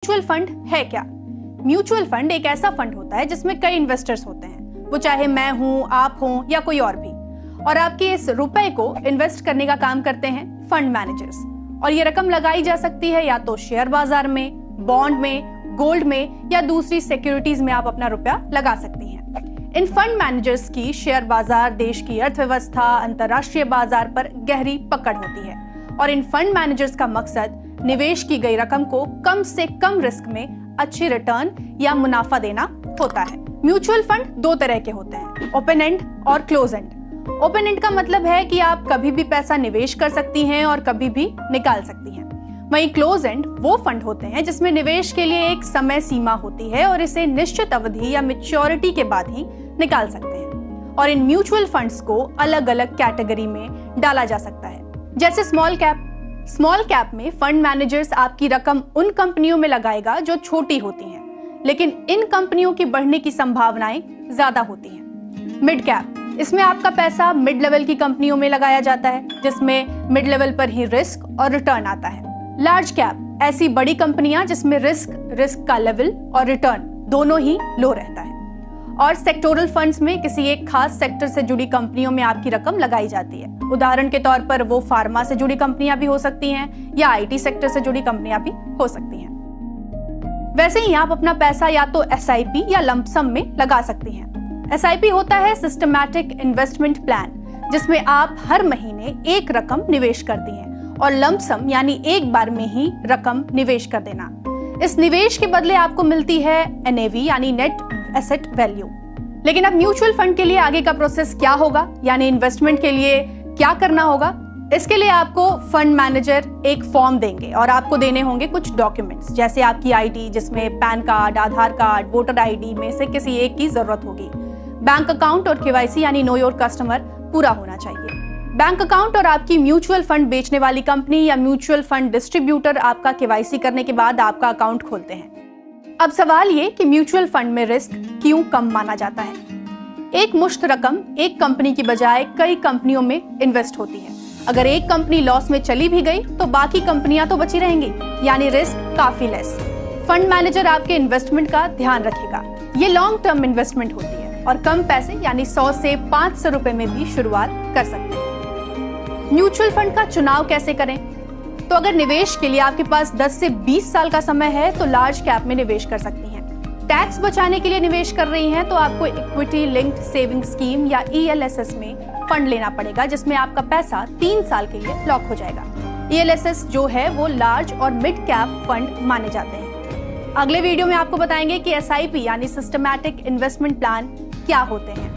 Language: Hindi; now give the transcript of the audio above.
म्यूचुअल फंड है क्या? म्यूचुअल फंड एक ऐसा फंड होता है जिसमें कई इन्वेस्टर्स होते हैं, वो चाहे मैं हूं, आप हों या कोई और भी, और आपके इस रुपए को इन्वेस्ट करने का काम करते हैं फंड मैनेजर्स। और ये रकम लगाई जा सकती है या तो शेयर बाजार में, बॉन्ड में, गोल्ड में या दूसरी सिक्योरिटीज में आप अपना रुपया लगा सकती हैं। इन फंड मैनेजर्स की शेयर बाजार, देश की अर्थव्यवस्था, अंतरराष्ट्रीय बाजार पर गहरी पकड़ होती है और इन फंड मैनेजर्स का मकसद निवेश की गई रकम को कम से कम रिस्क में अच्छी रिटर्न या मुनाफा देना होता है। म्यूचुअल फंड दो तरह के होते हैं, ओपन एंड और क्लोज एंड। ओपन एंड का मतलब है कि आप कभी भी पैसा निवेश कर सकती हैं और कभी भी निकाल सकती हैं। वहीं क्लोज एंड वो फंड होते हैं जिसमें निवेश के लिए एक समय सीमा होती है और इसे निश्चित अवधि या मैच्योरिटी के बाद ही निकाल सकते हैं। और इन म्यूचुअल फंड्स को अलग अलग कैटेगरी में डाला जा सकता है, जैसे स्मॉल कैप। स्मॉल कैप में फंड मैनेजर्स आपकी रकम उन कंपनियों में लगाएगा जो छोटी होती हैं, लेकिन इन कंपनियों की बढ़ने की संभावनाएं ज्यादा होती हैं। मिड कैप, इसमें आपका पैसा मिड लेवल की कंपनियों में लगाया जाता है जिसमें मिड लेवल पर ही रिस्क और रिटर्न आता है। लार्ज कैप, ऐसी बड़ी कंपनियां जिसमें रिस्क का लेवल और रिटर्न दोनों ही लो रहता है। और सेक्टोरल फंड्स में किसी एक खास सेक्टर से जुड़ी कंपनियों में आपकी रकम लगाई जाती है। उदाहरण के तौर पर वो फार्मा से जुड़ी कंपनियां भी हो सकती हैं या आईटी सेक्टर से जुड़ी कंपनियां भी हो सकती हैं। वैसे ही आप अपना पैसा या तो एसआईपी या लंप सम में लगा सकती हैं। एसआईपी होता है सिस्टमैटिक इन्वेस्टमेंट प्लान, जिसमें आप हर महीने एक रकम निवेश करती हैं, और लंप सम यानी एक बार में ही रकम निवेश कर देना। इस निवेश के बदले आपको मिलती है एनएवी यानी नेट एसेट वैल्यू। लेकिन अब म्यूचुअल फंड के लिए आगे का प्रोसेस क्या होगा, यानी इन्वेस्टमेंट के लिए क्या करना होगा? इसके लिए आपको फंड मैनेजर एक फॉर्म देंगे और आपको देने होंगे कुछ डॉक्यूमेंट्स, जैसे आपकी आईडी जिसमें पैन कार्ड, आधार कार्ड, वोटर आईडी में से किसी एक की जरूरत होगी। बैंक अकाउंट और केवाईसी यानी नो योर कस्टमर पूरा होना चाहिए। बैंक अकाउंट और आपकी म्यूचुअल फंड बेचने वाली कंपनी या म्यूचुअल फंड डिस्ट्रीब्यूटर आपका केवाईसी करने के बाद आपका अकाउंट खोलते हैं। अब सवाल ये कि म्यूचुअल फंड में रिस्क क्यों कम माना जाता है? एक मुश्त रकम एक कंपनी की बजाय कई कंपनियों में इन्वेस्ट होती है। अगर एक कंपनी लॉस में चली भी गई तो बाकी कंपनियां तो बची रहेंगी, यानी रिस्क काफी लेस। फंड मैनेजर आपके इन्वेस्टमेंट का ध्यान रखेगा। ये लॉन्ग टर्म इन्वेस्टमेंट होती है और कम पैसे यानी 100 से 500 रुपए में भी शुरुआत कर सकते हैं। म्यूचुअल फंड का चुनाव कैसे करें? तो अगर निवेश के लिए आपके पास 10 से 20 साल का समय है तो लार्ज कैप में निवेश कर सकती हैं। टैक्स बचाने के लिए निवेश कर रही हैं तो आपको इक्विटी लिंक्ड सेविंग स्कीम या ELSS में फंड लेना पड़ेगा, जिसमें आपका पैसा 3 साल के लिए लॉक हो जाएगा। ELSS जो है वो लार्ज और मिड कैप फंड माने जाते हैं। अगले वीडियो में आपको बताएंगे कि SIP यानी सिस्टमैटिक इन्वेस्टमेंट प्लान क्या होते हैं।